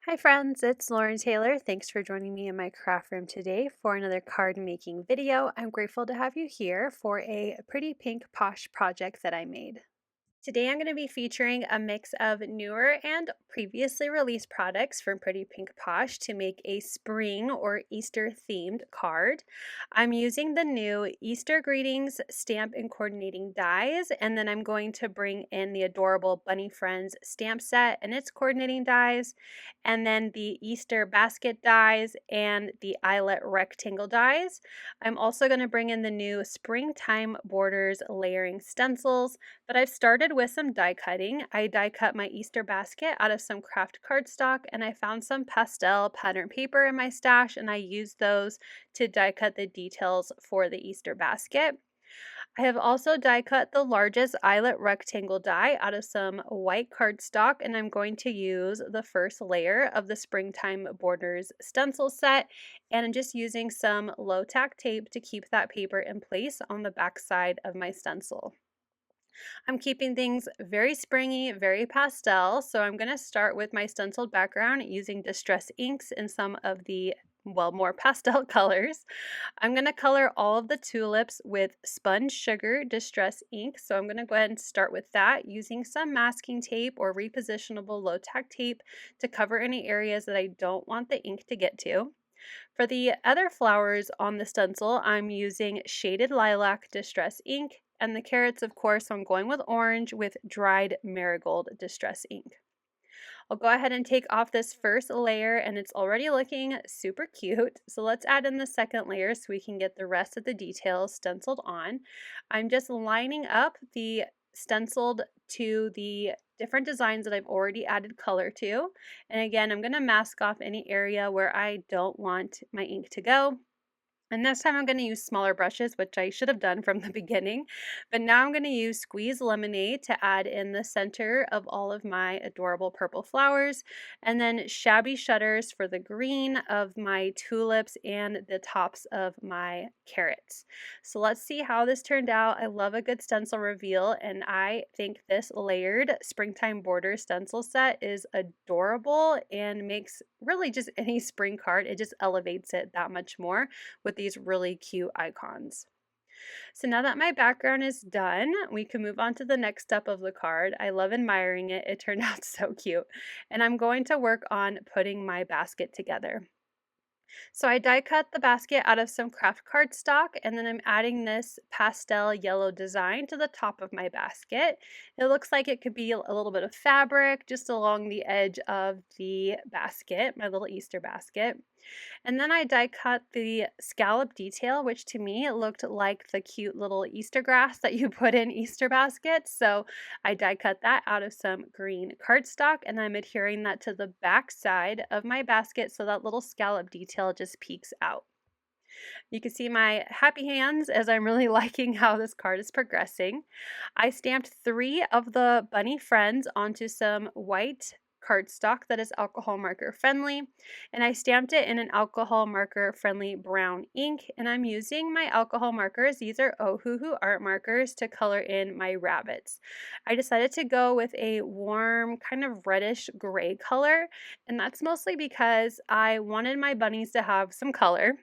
Hi friends, it's Lauren Taylor. Thanks for joining me in my craft room today for another card making video. I'm grateful to have you here for a pretty pink Posh project that I made. Today I'm going to be featuring a mix of newer and previously released products from Pretty Pink Posh to make a spring or Easter themed card. I'm using the new Easter Greetings stamp and coordinating dies, and then I'm going to bring in the adorable Bunny Friends stamp set and its coordinating dies, and then the Easter basket dies and the Eyelet rectangle dies. I'm also going to bring in the new Springtime Borders layering stencils, but I've started with some die cutting. I die cut my Easter basket out of some Kraft cardstock, and I found some pastel pattern paper in my stash, and I used those to die cut the details for the Easter basket. I have also die cut the largest eyelet rectangle die out of some white cardstock, and I'm going to use the first layer of the Springtime Borders stencil set, and I'm just using some low tack tape to keep that paper in place on the back side of my stencil. I'm keeping things very springy, very pastel, so I'm going to start with my stenciled background using Distress inks in some of the more pastel colors. I'm going to color all of the tulips with Spun Sugar Distress ink, so I'm going to go ahead and start with that using some masking tape or repositionable low tack tape to cover any areas that I don't want the ink to get to. For the other flowers on the stencil, I'm using Shaded Lilac Distress ink, and the carrots, of course, I'm going with orange with Dried Marigold Distress ink. I'll go ahead and take off this first layer, and it's already looking super cute. So let's add in the second layer so we can get the rest of the details stenciled on. I'm just lining up the stenciled to the different designs that I've already added color to. And again, I'm going to mask off any area where I don't want my ink to go. And this time I'm going to use smaller brushes, which I should have done from the beginning. But now I'm going to use Squeeze Lemonade to add in the center of all of my adorable purple flowers. And then Shabby Shutters for the green of my tulips and the tops of my carrots. So let's see how this turned out. I love a good stencil reveal, and I think this layered Springtime Border stencil set is adorable and makes really just any spring card, it just elevates it that much more with these really cute icons. So now that my background is done, we can move on to the next step of the card. I love admiring it. It turned out so cute. And I'm going to work on putting my basket together. So I die cut the basket out of some Kraft cardstock, and then I'm adding this pastel yellow design to the top of my basket. It looks like it could be a little bit of fabric just along the edge of the basket, my little Easter basket. And then I die cut the scallop detail, which to me it looked like the cute little Easter grass that you put in Easter baskets. So I die cut that out of some green cardstock, and I'm adhering that to the back side of my basket so that little scallop detail just peeks out. You can see my happy hands as I'm really liking how this card is progressing. I stamped 3 of the bunny friends onto some white cardstock that is alcohol marker friendly, and I stamped it in an alcohol marker friendly brown ink, and I'm using my alcohol markers. These are Ohuhu art markers to color in my rabbits. I decided to go with a warm kind of reddish gray color, and that's mostly because I wanted my bunnies to have some color.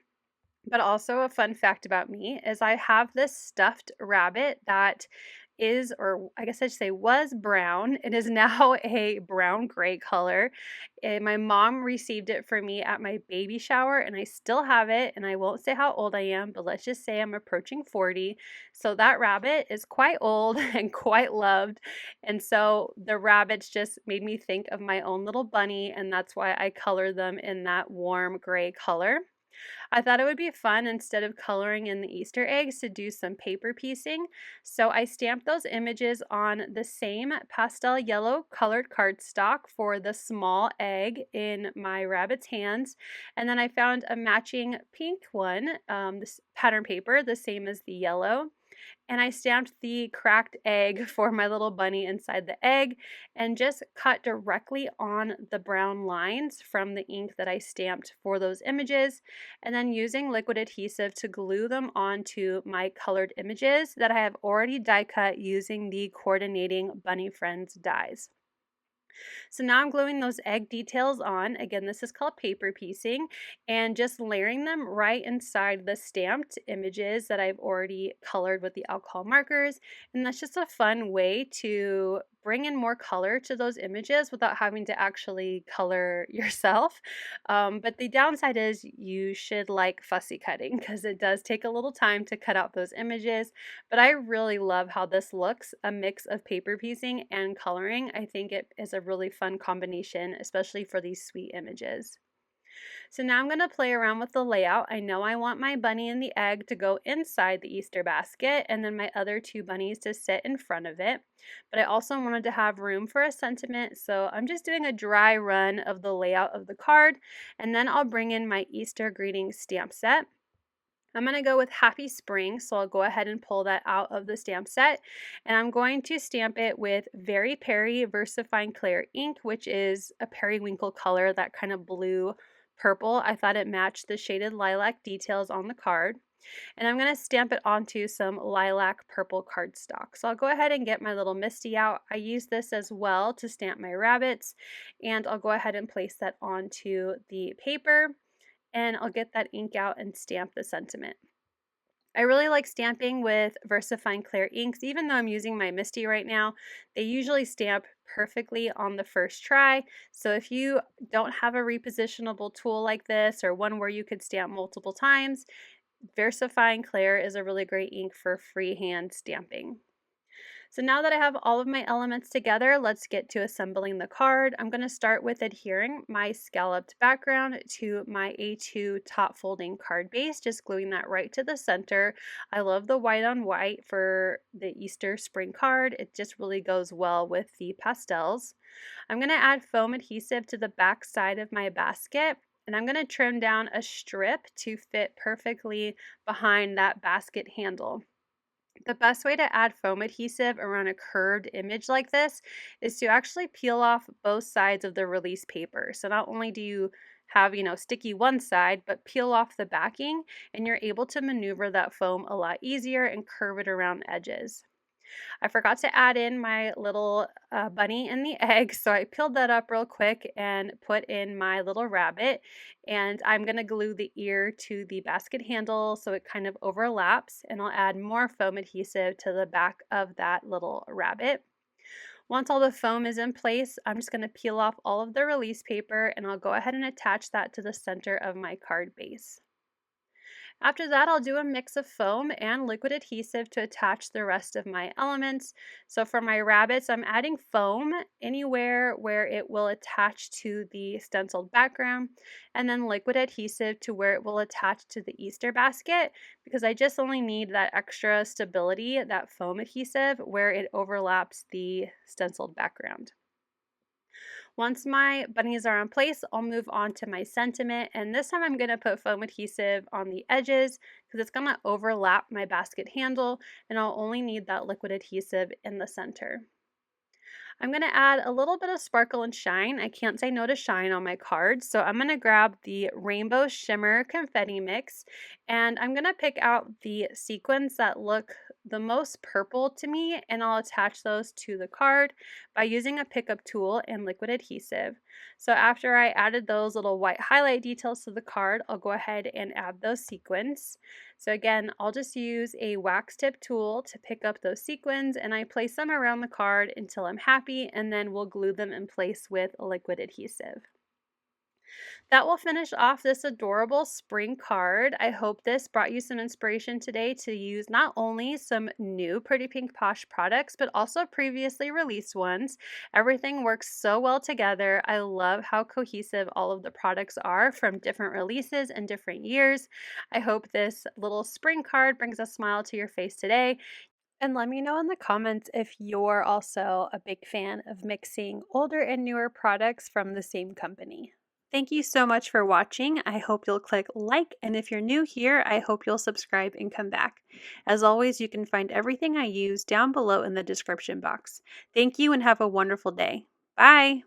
But also a fun fact about me is I have this stuffed rabbit that is, or I guess I should say was brown. It is now a brown gray color. And my mom received it for me at my baby shower, and I still have it. And I won't say how old I am, but let's just say I'm approaching 40. So that rabbit is quite old and quite loved. And so the rabbits just made me think of my own little bunny, and that's why I color them in that warm gray color. I thought it would be fun, instead of coloring in the Easter eggs, to do some paper piecing. So I stamped those images on the same pastel yellow colored cardstock for the small egg in my rabbit's hands. And then I found a matching pink one, this pattern paper, the same as the yellow. And I stamped the cracked egg for my little bunny inside the egg and just cut directly on the brown lines from the ink that I stamped for those images, and then using liquid adhesive to glue them onto my colored images that I have already die cut using the coordinating Bunny Friends dies. So now I'm gluing those egg details on. Again, this is called paper piecing, and just layering them right inside the stamped images that I've already colored with the alcohol markers. And that's just a fun way to bring in more color to those images without having to actually color yourself. But the downside is you should like fussy cutting because it does take a little time to cut out those images. But I really love how this looks, a mix of paper piecing and coloring. I think it is a really fun combination, especially for these sweet images. So now I'm going to play around with the layout. I know I want my bunny and the egg to go inside the Easter basket and then my other two bunnies to sit in front of it. But I also wanted to have room for a sentiment, so I'm just doing a dry run of the layout of the card, and then I'll bring in my Easter greetings stamp set. I'm going to go with Happy Spring, so I'll go ahead and pull that out of the stamp set, and I'm going to stamp it with Very Peri VersaFine Clair ink, which is a periwinkle color, that kind of blue purple. I thought it matched the shaded lilac details on the card, and I'm going to stamp it onto some lilac purple cardstock. So I'll go ahead and get my little Misty out. I use this as well to stamp my rabbits, and I'll go ahead and place that onto the paper, and I'll get that ink out and stamp the sentiment. I really like stamping with VersaFine Clair inks. Even though I'm using my Misty right now, they usually stamp perfectly on the first try. So if you don't have a repositionable tool like this, or one where you could stamp multiple times, VersaFine Clair is a really great ink for freehand stamping. So now that I have all of my elements together, let's get to assembling the card. I'm going to start with adhering my scalloped background to my A2 top folding card base, just gluing that right to the center. I love the white on white for the Easter spring card. It just really goes well with the pastels. I'm going to add foam adhesive to the back side of my basket, and I'm going to trim down a strip to fit perfectly behind that basket handle. The best way to add foam adhesive around a curved image like this is to actually peel off both sides of the release paper. So not only do you have, sticky one side, but peel off the backing, and you're able to maneuver that foam a lot easier and curve it around edges. I forgot to add in my little bunny and the egg, so I peeled that up real quick and put in my little rabbit, and I'm going to glue the ear to the basket handle so it kind of overlaps, and I'll add more foam adhesive to the back of that little rabbit. Once all the foam is in place, I'm just going to peel off all of the release paper, and I'll go ahead and attach that to the center of my card base. After that, I'll do a mix of foam and liquid adhesive to attach the rest of my elements. So for my rabbits, I'm adding foam anywhere where it will attach to the stenciled background, and then liquid adhesive to where it will attach to the Easter basket, because I just only need that extra stability, that foam adhesive, where it overlaps the stenciled background. Once my bunnies are in place, I'll move on to my sentiment, and this time I'm going to put foam adhesive on the edges because it's going to overlap my basket handle, and I'll only need that liquid adhesive in the center. I'm going to add a little bit of sparkle and shine. I can't say no to shine on my card, so I'm going to grab the Rainbow Shimmer Confetti Mix, and I'm going to pick out the sequins that look the most purple to me, and I'll attach those to the card by using a pickup tool and liquid adhesive. So after I added those little white highlight details to the card, I'll go ahead and add those sequins. So again, I'll just use a wax tip tool to pick up those sequins, and I place them around the card until I'm happy, and then we'll glue them in place with liquid adhesive. That will finish off this adorable spring card. I hope this brought you some inspiration today to use not only some new Pretty Pink Posh products, but also previously released ones. Everything works so well together. I love how cohesive all of the products are from different releases and different years. I hope this little spring card brings a smile to your face today. And let me know in the comments if you're also a big fan of mixing older and newer products from the same company. Thank you so much for watching. I hope you'll click like, and if you're new here, I hope you'll subscribe and come back. As always, you can find everything I use down below in the description box. Thank you and have a wonderful day. Bye!